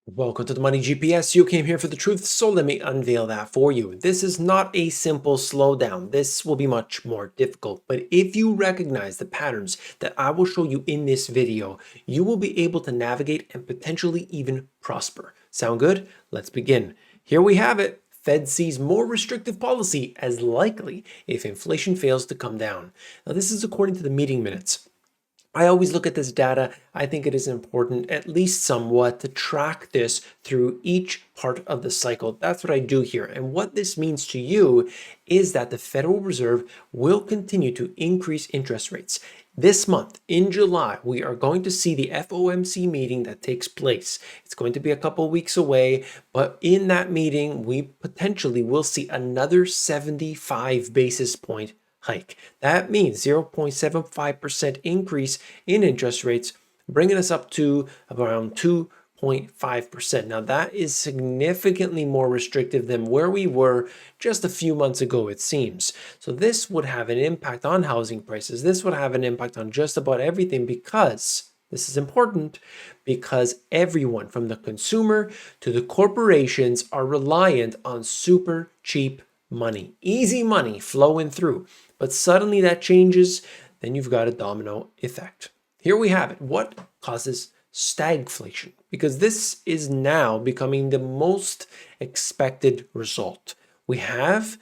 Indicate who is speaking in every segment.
Speaker 1: Welcome to the Money GPS. You came here for the truth, so let me unveil that for you. This is not a simple slowdown. This will be much more difficult. But if you recognize the patterns that I will show you in this video, you will be able to navigate and potentially even prosper. Sound good? Let's begin. Here we have it. Fed sees more restrictive policy as likely if inflation fails to come down. Now, this is according to the meeting minutes. I always look at this data. I think it is important, at least somewhat, to track this through each part of the cycle. That's what I do here. And what this means to you is that the Federal Reserve will continue to increase interest rates. This month, in July, we are going to see the FOMC meeting that takes place. It's going to be a couple weeks away, but in that meeting, we potentially will see another 75 basis point hike. That means 0.75% increase in interest rates, bringing us up to around 2.5%. Now, that is significantly more restrictive than where we were just a few months ago, it seems. So this would have an impact on housing prices. This would have an impact on just about everything because this is important because everyone from the consumer to the corporations are reliant on super cheap money, easy money flowing through. But suddenly that changes, then you've got a domino effect. Here we have it. What causes stagflation? Because this is now becoming the most expected result. We have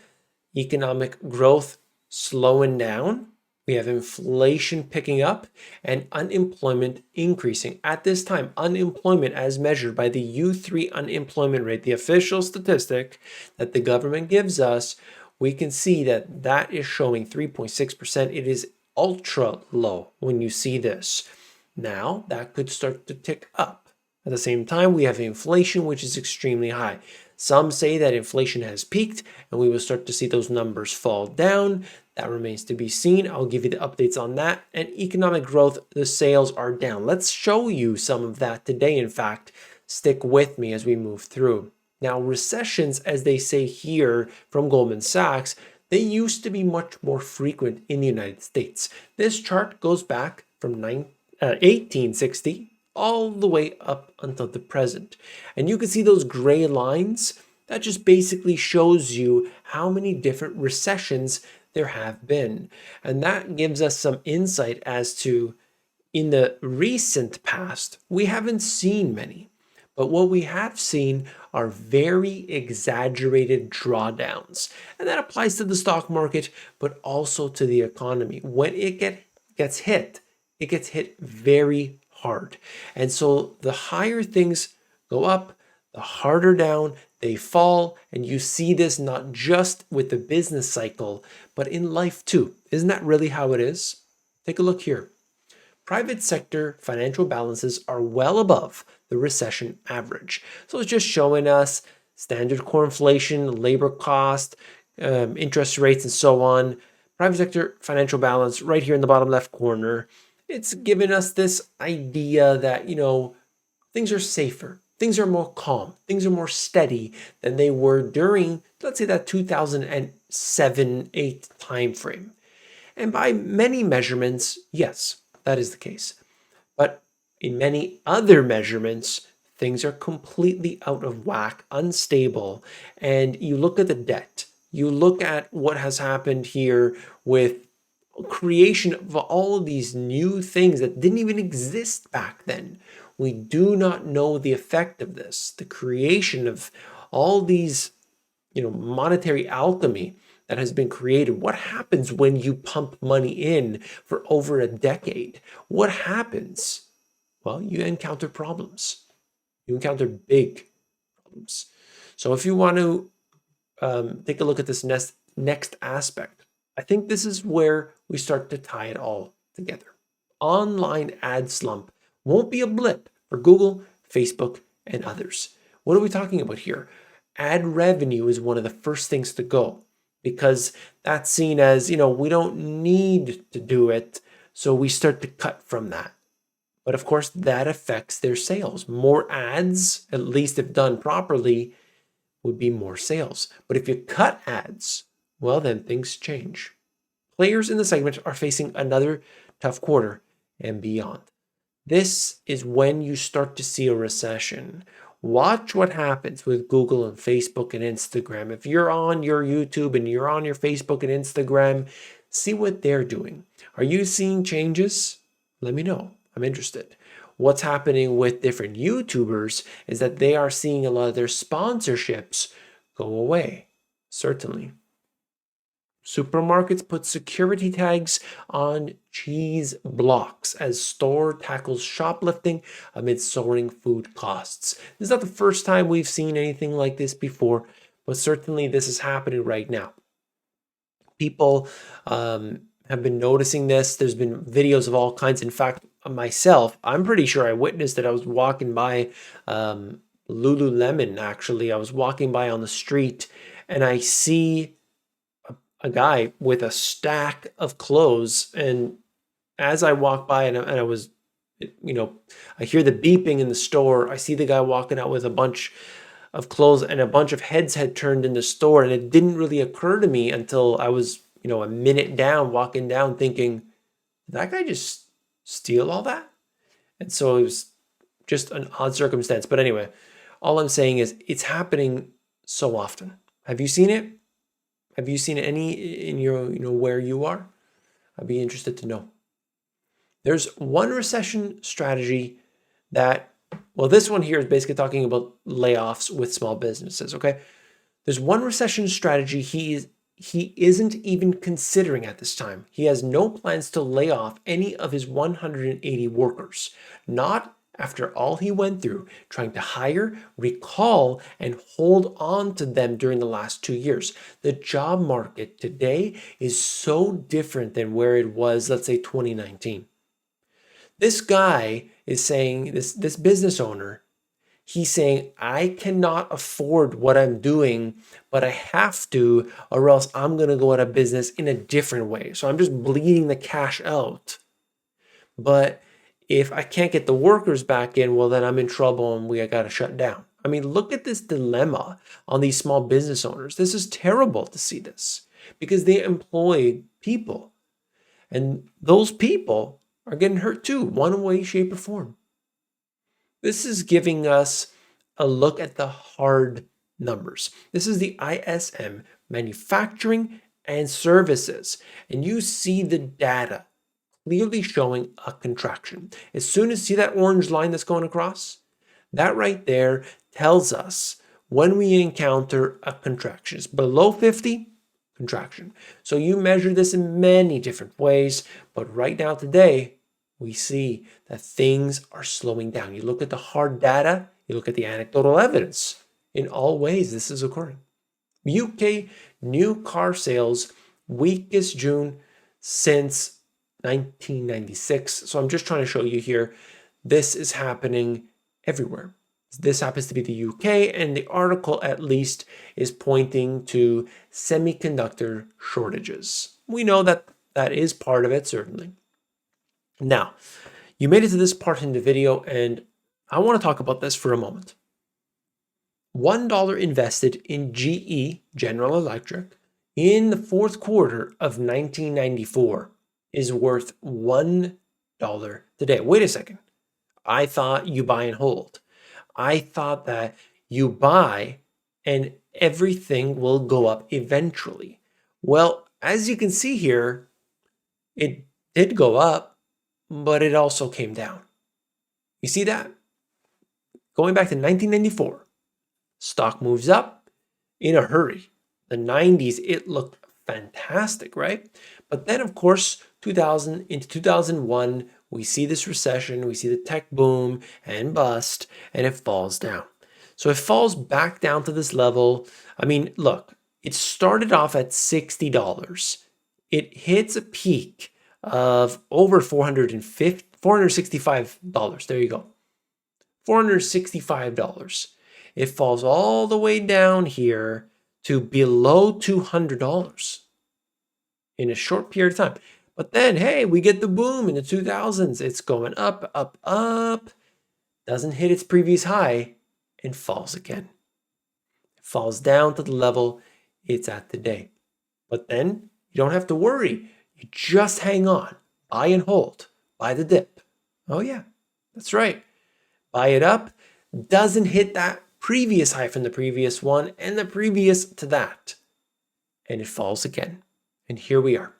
Speaker 1: economic growth slowing down. We have inflation picking up and unemployment increasing. At this time, unemployment as measured by the U3 unemployment rate, the official statistic that the government gives us, we can see that that is showing 3.6%. It is ultra low when you see this. Now, that could start to tick up. At the same time, we have inflation, which is extremely high. Some say that inflation has peaked and we will start to see those numbers fall down. That remains to be seen. I'll give you the updates on that. And economic growth, the sales are down. Let's show you some of that today. In fact, stick with me as we move through. Now, recessions, as they say here from Goldman Sachs, they used to be much more frequent in the United States. This chart goes back from 1860 all the way up until the present. And you can see those gray lines. That just basically shows you how many different recessions there have been. And that gives us some insight as to, in the recent past, we haven't seen many. But what we have seen are very exaggerated drawdowns. And that applies to the stock market, but also to the economy. When it gets hit, it gets hit very hard. And so the higher things go up, the harder down they fall. And you see this not just with the business cycle, but in life too. Isn't that really how it is? Take a look here. Private sector financial balances are well above the recession average. So it's just showing us standard core inflation, labor cost, interest rates, and so on. Private sector financial balance right here in the bottom left corner. It's giving us this idea that, things are safer. Things are more calm. Things are more steady than they were during, let's say, that 2007-8 timeframe. And by many measurements, yes, that is the case. But in many other measurements, things are completely out of whack, unstable. And you look at the debt, you look at what has happened here with creation of all of these new things that didn't even exist back then. We do not know the effect of this, the creation of all these, monetary alchemy that has been created. What happens when you pump money in for over a decade? What happens? Well, you encounter problems. You encounter big problems. So if you want to take a look at this next aspect, I think this is where we start to tie it all together. Online ad slump won't be a blip for Google, Facebook, and others. What are we talking about here? Ad revenue is one of the first things to go because that's seen as, we don't need to do it. So we start to cut from that. But of course, that affects their sales. More ads, at least if done properly, would be more sales. But if you cut ads, well, then things change. Players in the segment are facing another tough quarter and beyond. This is when you start to see a recession. Watch what happens with Google and Facebook and Instagram. If you're on your YouTube and you're on your Facebook and Instagram, see what they're doing. Are you seeing changes? Let me know. I'm interested. What's happening with different YouTubers is that they are seeing a lot of their sponsorships go away. Certainly. Supermarkets put security tags on cheese blocks as store tackles shoplifting amid soaring food costs. This is not the first time we've seen anything like this before, but certainly this is happening right now. People have been noticing this. There's been videos of all kinds. In fact, myself, I'm pretty sure I witnessed it. I was walking by Lululemon, actually. I was walking by on the street and I see a guy with a stack of clothes, and as I walk by and I was, I hear the beeping in the store. I see the guy walking out with a bunch of clothes, and a bunch of heads had turned in the store, and it didn't really occur to me until I was, a minute down, walking down, thinking, did that guy just steal all that? And so it was just an odd circumstance. But anyway, all I'm saying is it's happening so often. Have you seen it? Have you seen any in your, where you are? I'd be interested to know. There's one recession strategy that, well, this one here is basically talking about layoffs with small businesses, okay? There's one recession strategy he isn't even considering at this time. He has no plans to lay off any of his 180 workers, not after all he went through trying to hire, recall, and hold on to them during the last 2 years. The job market today is so different than where it was, let's say, 2019. This guy is saying, this business owner, he's saying, I cannot afford what I'm doing, but I have to, or else I'm going to go out of business in a different way. So I'm just bleeding the cash out. But if I can't get the workers back in, well, then I'm in trouble and we got to shut down. I mean, look at this dilemma on these small business owners. This is terrible to see this because they employ people, and those people are getting hurt too, one way, shape, or form. This is giving us a look at the hard numbers. This is the ISM, manufacturing and services, and you see the data clearly showing a contraction. As soon as you see that orange line that's going across, that right there tells us when we encounter a contraction. It's below 50, contraction. So you measure this in many different ways, but right now today, we see that things are slowing down. You look at the hard data, you look at the anecdotal evidence. In all ways, this is occurring. UK new car sales, weakest June since 1996. So I'm just trying to show you here, this is happening everywhere. This happens to be the UK, and the article at least is pointing to semiconductor shortages. We know that that is part of it, certainly. Now, you made it to this part in the video, and I want to talk about this for a moment. $1 invested in GE, General Electric, in the fourth quarter of 1994 is worth $1 today. Wait a second. I thought you buy and hold. I thought that you buy and everything will go up eventually. Well, as you can see here, it did go up, but it also came down. You see that? Going back to 1994, stock moves up in a hurry. The 90s, it looked fantastic, right? But then, of course, 2000 into 2001, we see this recession, we see the tech boom and bust, and it falls down. So it falls back down to this level. I mean, look, it started off at $60. It hits a peak of over $465. There you go. $465. It falls all the way down here to below $200 in a short period of time. But then, hey, we get the boom in the 2000s. It's going up, up, up, doesn't hit its previous high, and falls again. It falls down to the level it's at today. But then you don't have to worry. You just hang on, buy and hold, buy the dip. Oh yeah, that's right. Buy it up, doesn't hit that previous high from the previous one and the previous to that. And it falls again. And here we are.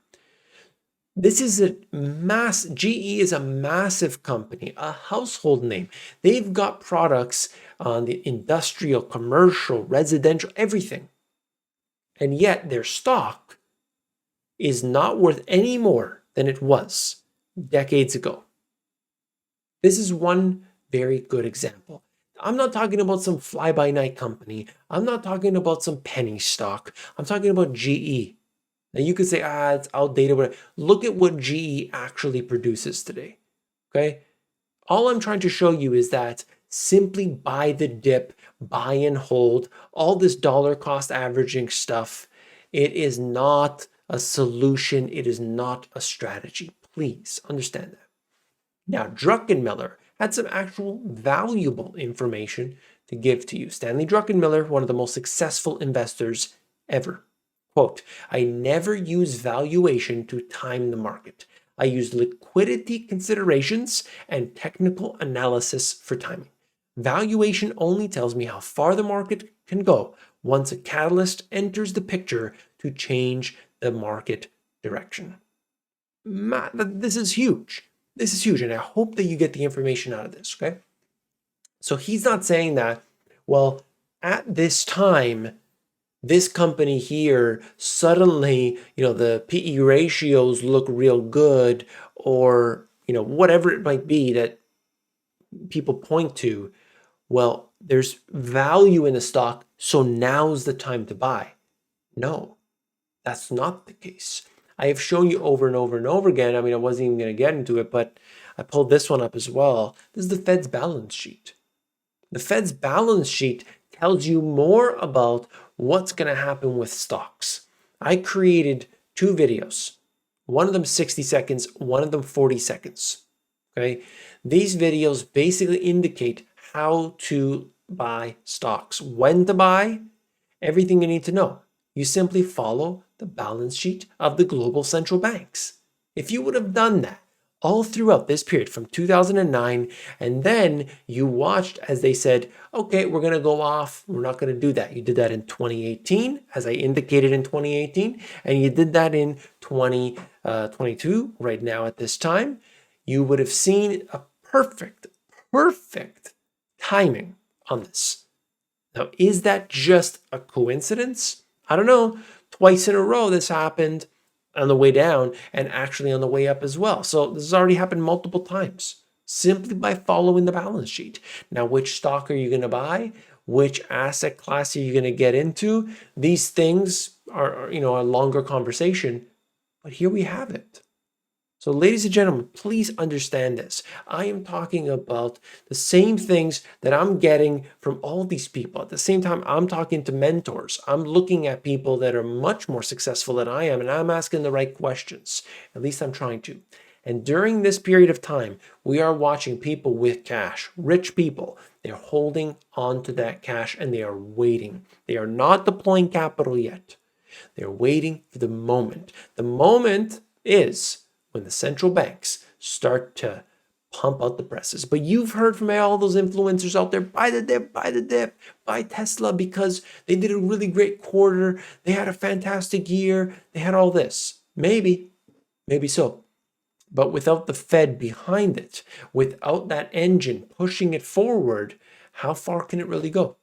Speaker 1: This is GE is a massive company, a household name. They've got products on the industrial, commercial, residential, everything. And yet their stock is not worth any more than it was decades ago. This is one very good example. I'm not talking about some fly-by-night company. I'm not talking about some penny stock. I'm talking about GE. Now you could say, it's outdated. Whatever. Look at what GE actually produces today, okay? All I'm trying to show you is that simply buy the dip, buy and hold, all this dollar cost averaging stuff, it is not a solution. It is not a strategy. Please understand that. Now, Druckenmiller had some actual valuable information to give to you. Stanley Druckenmiller, one of the most successful investors ever. Quote, I never use valuation to time the market. I use liquidity considerations and technical analysis for timing. Valuation only tells me how far the market can go once a catalyst enters the picture to change the market direction. This is huge. This is huge, and I hope that you get the information out of this, okay? So he's not saying that, well, at this time, this company here, suddenly, the PE ratios look real good, or, whatever it might be that people point to. Well, there's value in the stock, so now's the time to buy. No, that's not the case. I have shown you over and over and over again. I wasn't even going to get into it, but I pulled this one up as well. This is the Fed's balance sheet. The Fed's balance sheet tells you more about what's going to happen with stocks. I created 2 videos. One of them 60 seconds, one of them 40 seconds. Okay? These videos basically indicate how to buy stocks, when to buy, everything you need to know. You simply follow the balance sheet of the global central banks. If you would have done that all throughout this period from 2009, and then you watched as they said, okay, we're going to go off. We're not going to do that. You did that in 2018, as I indicated in 2018, and you did that in 2022, right now at this time. You would have seen a perfect timing on this. Now, is that just a coincidence? I don't know. Twice in a row this happened on the way down and actually on the way up as well. So this has already happened multiple times simply by following the balance sheet. Now, which stock are you going to buy? Which asset class are you going to get into? These things are a longer conversation, but here we have it. So ladies and gentlemen, please understand this. I am talking about the same things that I'm getting from all these people. At the same time, I'm talking to mentors. I'm looking at people that are much more successful than I am, and I'm asking the right questions. At least I'm trying to. And during this period of time, we are watching people with cash, rich people. They're holding on to that cash and they are waiting. They are not deploying capital yet. They're waiting for the moment. The moment is when the central banks start to pump out the presses. But you've heard from all those influencers out there, buy the dip, buy Tesla because they did a really great quarter. They had a fantastic year. They had all this. Maybe so. But without the Fed behind it, without that engine pushing it forward, how far can it really go?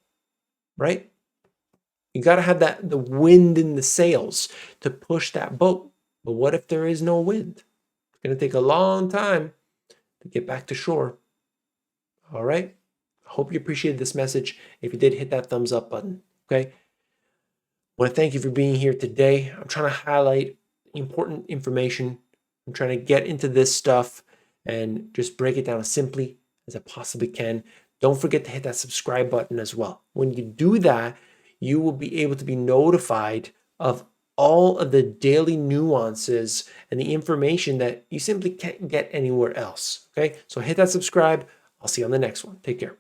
Speaker 1: Right? You got to have the wind in the sails to push that boat. But what if there is no wind? It's going to take a long time to get back to shore. All right. I hope you appreciated this message. If you did, hit that thumbs up button. Okay. I want to thank you for being here today. I'm trying to highlight important information. I'm trying to get into this stuff and just break it down as simply as I possibly can. Don't forget to hit that subscribe button as well. When you do that, you will be able to be notified of all of the daily nuances and the information that you simply can't get anywhere else. Okay, so hit that subscribe. I'll see you on the next one. Take care.